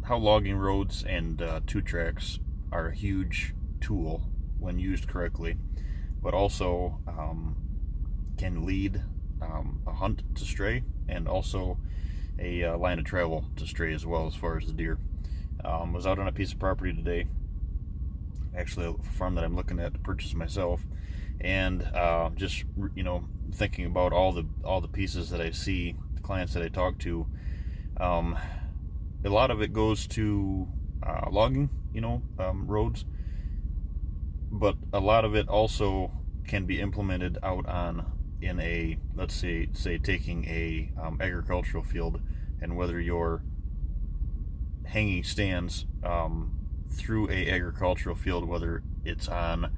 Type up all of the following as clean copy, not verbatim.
how logging roads and 2Tracks are a huge tool when used correctly, but also can lead a hunt to stray, and also a line of travel to stray as well, as far as the deer. Was out on a piece of property today, actually a farm that I'm looking at to purchase myself, and just thinking about all the pieces that I see, the clients that I talk to. A lot of it goes to logging, roads, but a lot of it also can be implemented out on in a, let's say taking a agricultural field, and whether you're hanging stands through a agricultural field, whether it's on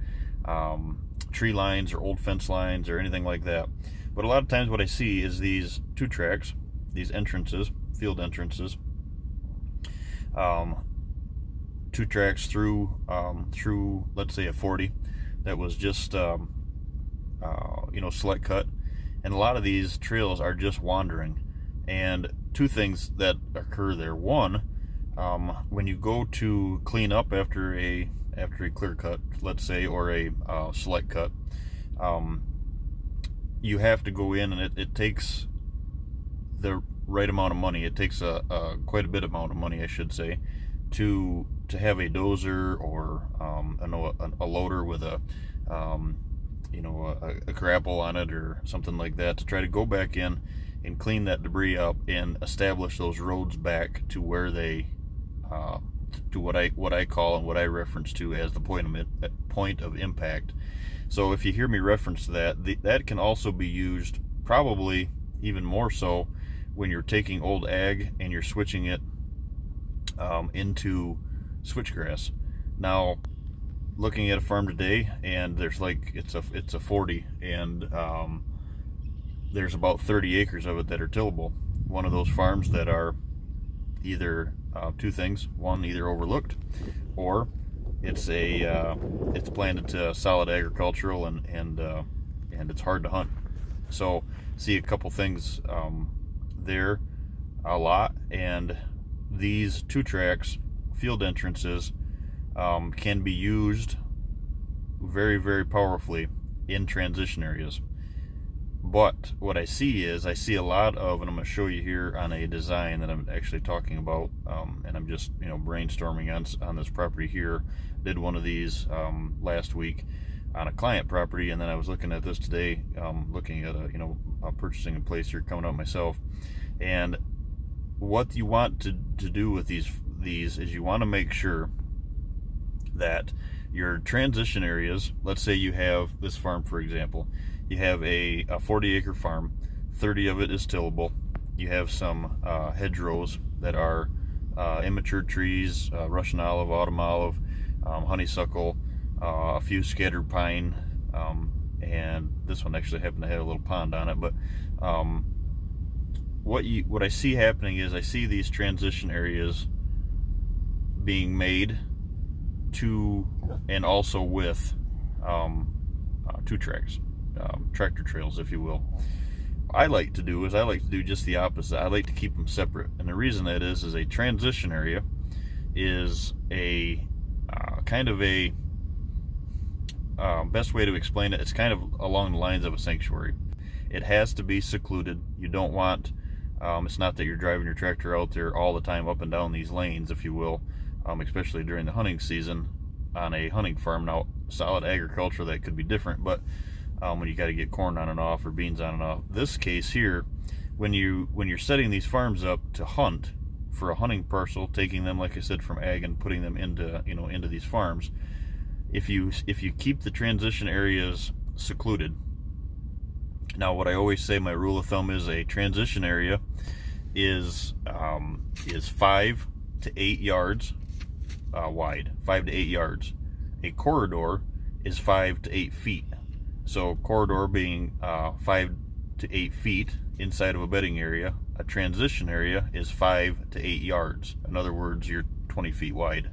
tree lines or old fence lines or anything like that. But a lot of times what I see is these 2Tracks, these entrances, field entrances, 2Tracks through let's say a 40 that was just select cut, and a lot of these trails are just wandering. And two things that occur there: one, when you go to clean up after a clear cut, let's say, or a select cut, you have to go in, and it takes the right amount of money. It takes quite a bit amount of money, I should say, to have a dozer or a loader with a grapple on it or something like that, to try to go back in and clean that debris up and establish those roads back to where they to what I call and what I reference to as the point of impact. So if you hear me reference that, that can also be used, probably even more so, when you're taking old ag and you're switching it into switchgrass. Now, looking at a farm today, and there's it's a 40, and there's about 30 acres of it that are tillable. One of those farms that are either two things: one, either overlooked, or it's planted to solid agricultural, and it's hard to hunt. So see a couple things there a lot, and these 2Tracks field entrances can be used very, very powerfully in transition areas. But what I see a lot of, and I'm going to show you here on a design that I'm actually talking about, and I'm just brainstorming on this property here. Did one of these last week on a client property, and then I was looking at this today, looking at a purchasing a place here, coming out myself. And what you want to do with these is you want to make sure that your transition areas, let's say you have this farm, for example, you have a 40-acre farm, 30 of it is tillable. You have some hedgerows that are immature trees, Russian olive, autumn olive, honeysuckle, a few scattered pine, and this one actually happened to have a little pond on it. But what I see happening is I see these transition areas being made to, and also with 2Tracks, tractor trails, if you will. I like to do just the opposite. I like to keep them separate, and the reason that is a transition area is a kind of a best way to explain it. It's kind of along the lines of a sanctuary. It has to be secluded. You don't want it's not that you're driving your tractor out there all the time up and down these lanes, if you will, especially during the hunting season on a hunting farm. Now, solid agriculture, that could be different, but when you got to get corn on and off or beans on and off. This case here, when you're setting these farms up to hunt for a hunting parcel, taking them, like I said, from ag and putting them into these farms, if you keep the transition areas secluded. Now, what I always say, my rule of thumb is a transition area is 5 to 8 yards wide, 5 to 8 yards. A corridor is 5 to 8 feet. So corridor being 5 to 8 feet inside of a bedding area, a transition area is 5 to 8 yards. In other words, you're 20 feet wide.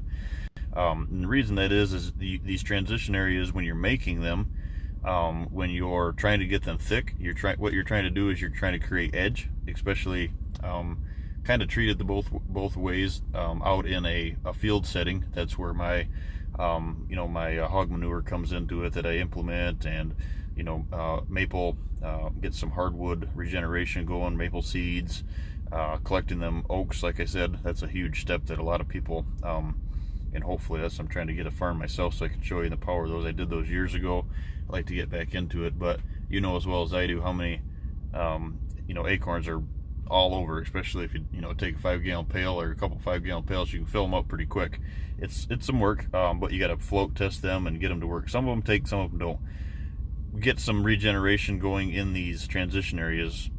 And the reason that is these transition areas, when you're making them, when you're trying to get them thick, what you're trying to do is you're trying to create edge, especially kind of treated the both ways out in a field setting. That's where my my hog manure comes into it that I implement, and maple, get some hardwood regeneration going, maple seeds, collecting them oaks. Like I said, that's a huge step that a lot of people, and hopefully that's, I'm trying to get a farm myself so I can show you the power of those. I did those years ago. I like to get back into it, but you know as well as I do how many acorns are all over, especially if you take a 5-gallon pail or a couple 5-gallon pails. You can fill them up pretty quick. It's some work, but you got to float test them and get them to work. Some of them take, some of them don't. Get some regeneration going in these transition areas.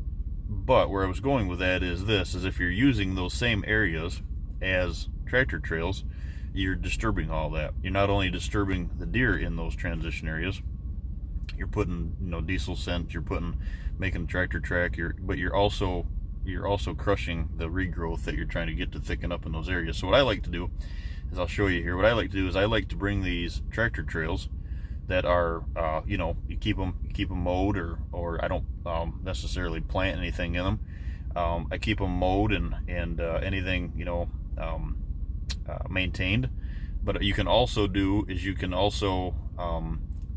But where I was going with that is this, is if you're using those same areas as tractor trails, you're disturbing all that. You're not only disturbing the deer in those transition areas, you're putting diesel scent, you're making the tractor track, but you're also crushing the regrowth that you're trying to get to thicken up in those areas. So what I like to do is, I'll show you here, what I like to do is I like to bring these tractor trails that are you keep them mowed, or I don't necessarily plant anything in them. I keep them mowed and anything maintained. But you can also do is you can also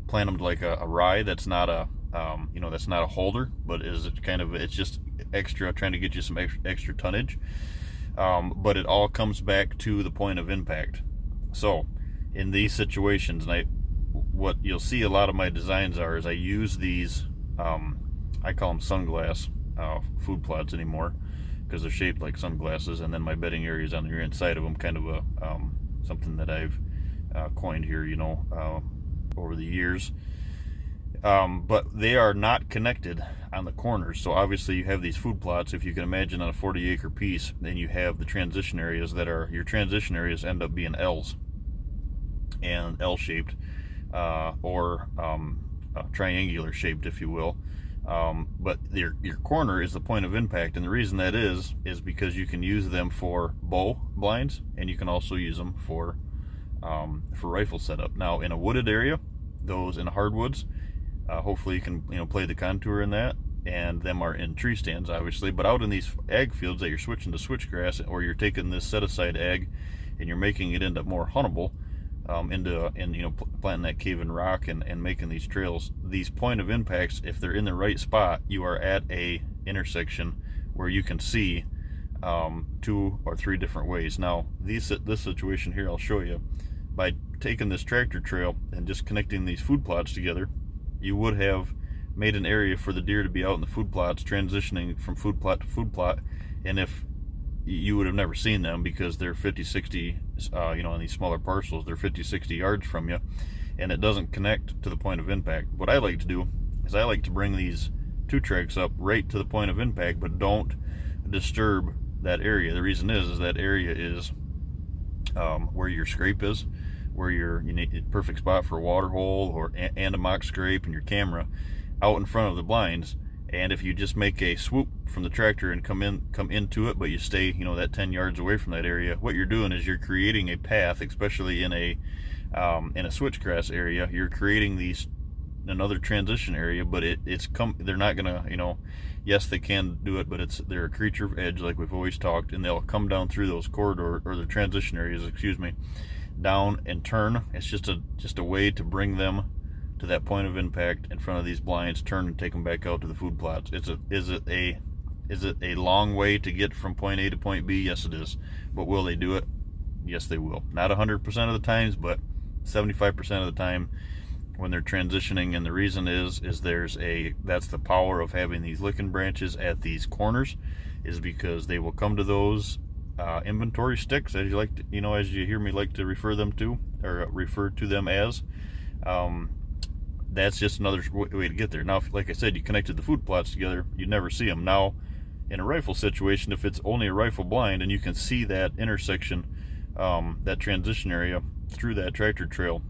plant them like a rye that's not a that's not a holder, but it's just extra, trying to get you some extra tonnage. But it all comes back to the point of impact. So in these situations, and what you'll see a lot of my designs is I use these, I call them sunglass food plots anymore, because they're shaped like sunglasses, and then my bedding area is on the inside of them, kind of a something that I've coined here over the years. But they are not connected on the corners. So obviously you have these food plots, if you can imagine, on a 40-acre piece. Then you have the transition areas that are, your transition areas end up being L's, and L-shaped, or triangular shaped, if you will. But your corner is the point of impact, and the reason that is because you can use them for bow blinds, and you can also use them for rifle setup. Now in a wooded area, those in hardwoods, hopefully you can play the contour in that, and them are in tree stands obviously. But out in these ag fields that you're switching to switchgrass, or you're taking this set aside ag and you're making it end up more huntable, planting that cave and rock and making these trails, these point of impacts, if they're in the right spot, you are at a intersection where you can see 2 or 3 different ways. Now this situation here, I'll show you. By taking this tractor trail and just connecting these food plots together, you would have made an area for the deer to be out in the food plots, transitioning from food plot to food plot. And if you would have never seen them, because they're 50, 60, on these smaller parcels, they're 50, 60 yards from you, and it doesn't connect to the point of impact. What I like to do is I like to bring these 2-tracks up right to the point of impact, but don't disturb that area. The reason is that area is where your scrape is, where you need a perfect spot for a water hole and a mock scrape, and your camera out in front of the blinds. And if you just make a swoop from the tractor and come into it, but you stay that 10 yards away from that area, what you're doing is you're creating a path, especially in a switchgrass area. You're creating another transition area, but they're not gonna, yes, they can do it, but they're a creature of edge, like we've always talked, and they'll come down through those corridor, or the transition areas, down and turn. It's just a way to bring them to that point of impact in front of these blinds, turn and take them back out to the food plots. Is it a long way to get from point A to point B? Yes, it is. But will they do it? Yes, they will. Not 100% of the times, but 75% of the time when they're transitioning. And the reason is that's the power of having these licking branches at these corners, is because they will come to those inventory sticks, as you like to, as you hear me like to refer to them as. That's just another way to get there. Now, like I said, you connected the food plots together, you'd never see them. Now, in a rifle situation, if it's only a rifle blind and you can see that intersection, that transition area through that tractor trail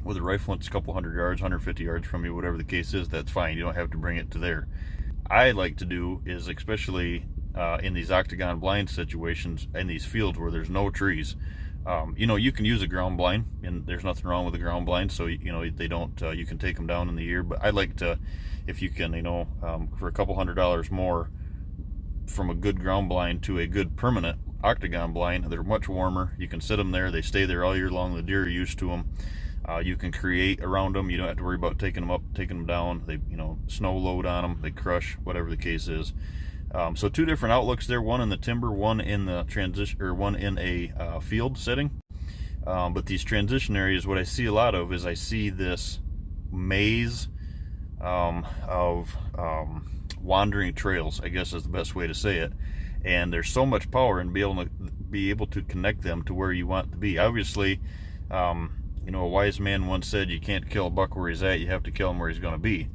with a rifle, it's a couple 100 yards, 150 yards from you, whatever the case is, that's fine. You don't have to bring it to there. I like to do is, especially in these octagon blind situations, in these fields where there's no trees, you can use a ground blind, and there's nothing wrong with a ground blind. So they don't. You can take them down in the year. But I like to, if you can, for a couple $100 more, from a good ground blind to a good permanent octagon blind. They're much warmer. You can sit them there. They stay there all year long. The deer are used to them. You can create around them. You don't have to worry about taking them up, taking them down. They, snow load on them. They crush, whatever the case is. So two different outlooks there. One in the timber, one in the transition, or one in a field setting. But these transition areas, what I see a lot of is I see this maze of wandering trails, I guess is the best way to say it. And there's so much power in be able to connect them to where you want to be. Obviously, a wise man once said, you can't kill a buck where he's at, you have to kill him where he's going to be.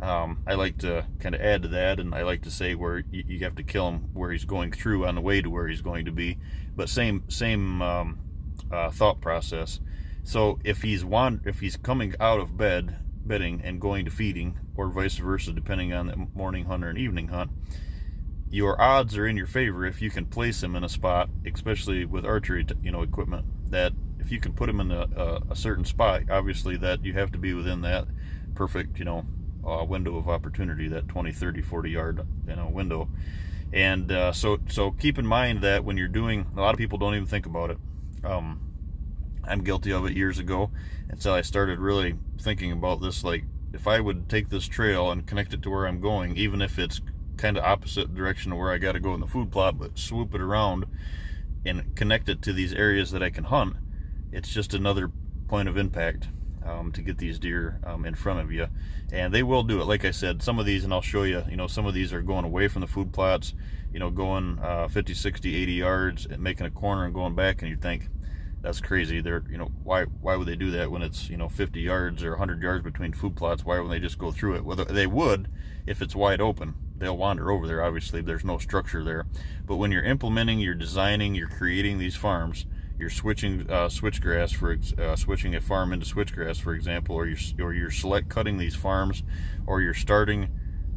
I like to kind of add to that, and I like to say where you have to kill him where he's going through on the way to where he's going to be. But same thought process. So if he's coming out of bedding and going to feeding, or vice versa, depending on the morning hunt or an evening hunt, your odds are in your favor if you can place him in a spot, especially with archery equipment, that if you can put him in a certain spot, obviously that you have to be within that perfect window of opportunity, that 20, 30, 40 yard window. And so keep in mind that when you're doing, a lot of people don't even think about it. I'm guilty of it years ago, until I started really thinking about this. Like, if I would take this trail and connect it to where I'm going, even if it's kind of opposite direction of where I got to go in the food plot, but swoop it around and connect it to these areas that I can hunt, it's just another point of impact to get these deer in front of you. And they will do it. Like I said, some of these, and I'll show you, some of these are going away from the food plots, going 50, 60, 80 yards and making a corner and going back, and you think, that's crazy. They're, why would they do that when it's, 50 yards or 100 yards between food plots? Why wouldn't they just go through it? Well, they would if it's wide open. They'll wander over there. Obviously, there's no structure there. But when you're implementing, you're designing, you're creating these farms, you're switching switchgrass switching a farm into switchgrass, for example, or you're select cutting these farms, or you're starting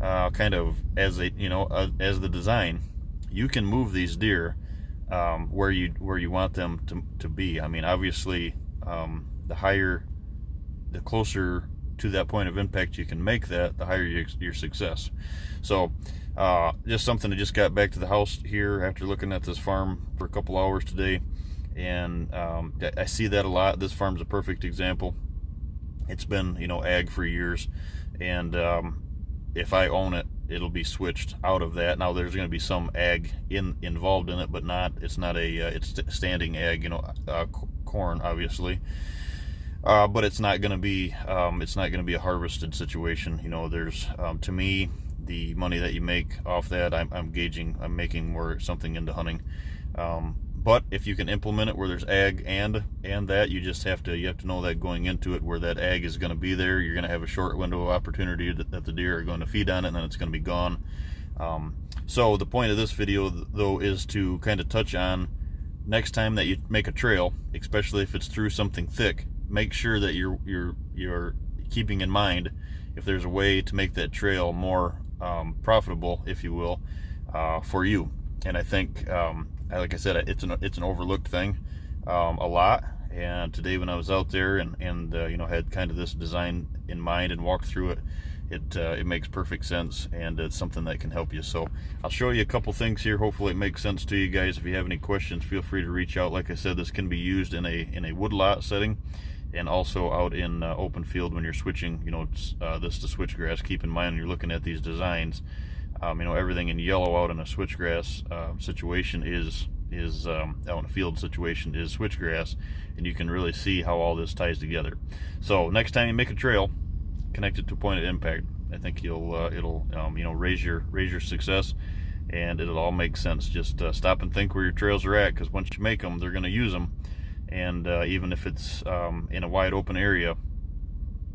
kind of as as the design. You can move these deer where you want them to be. I mean, obviously, the closer to that point of impact you can make that, the higher your success. So just something that just got back to the house here after looking at this farm for a couple hours today, and I see that a lot. This farm's a perfect example. It's been ag for years, and if I own it, it'll be switched out of that. Now there's going to be some ag involved in it, but it's not it's standing ag, corn obviously. But it's not going to be a harvested situation. There's to me, the money that you make off that, I'm making more something into hunting. But if you can implement it where there's ag and that, you have to know that going into it, where that ag is going to be there. You're going to have a short window of opportunity that the deer are going to feed on it, and then it's going to be gone. So the point of this video, though, is to kind of touch on, next time that you make a trail, especially if it's through something thick, make sure that you're keeping in mind if there's a way to make that trail more profitable, if you will, for you. And I think, like I said, it's an overlooked thing a lot. And today when I was out there and had kind of this design in mind and walked through it, it makes perfect sense, and it's something that can help you. So I'll show you a couple things here. Hopefully it makes sense to you guys. If you have any questions, feel free to reach out. Like I said, this can be used in a woodlot setting, and also out in open field when you're switching this to switchgrass. Keep in mind when you're looking at these designs, everything in yellow out in a switchgrass situation is out in a field situation is switchgrass, and you can really see how all this ties together. So next time you make a trail, connect it to a point of impact. I think it'll raise your success, and it'll all make sense. Just stop and think where your trails are at, because once you make them, they're going to use them. And even if it's in a wide open area,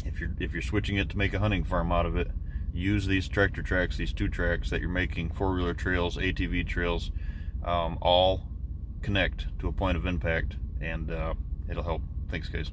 if you're switching it to make a hunting farm out of it, use these tractor tracks, these 2Tracks that you're making, four-wheeler trails, ATV trails, all connect to a point of impact, and it'll help. Thanks, guys.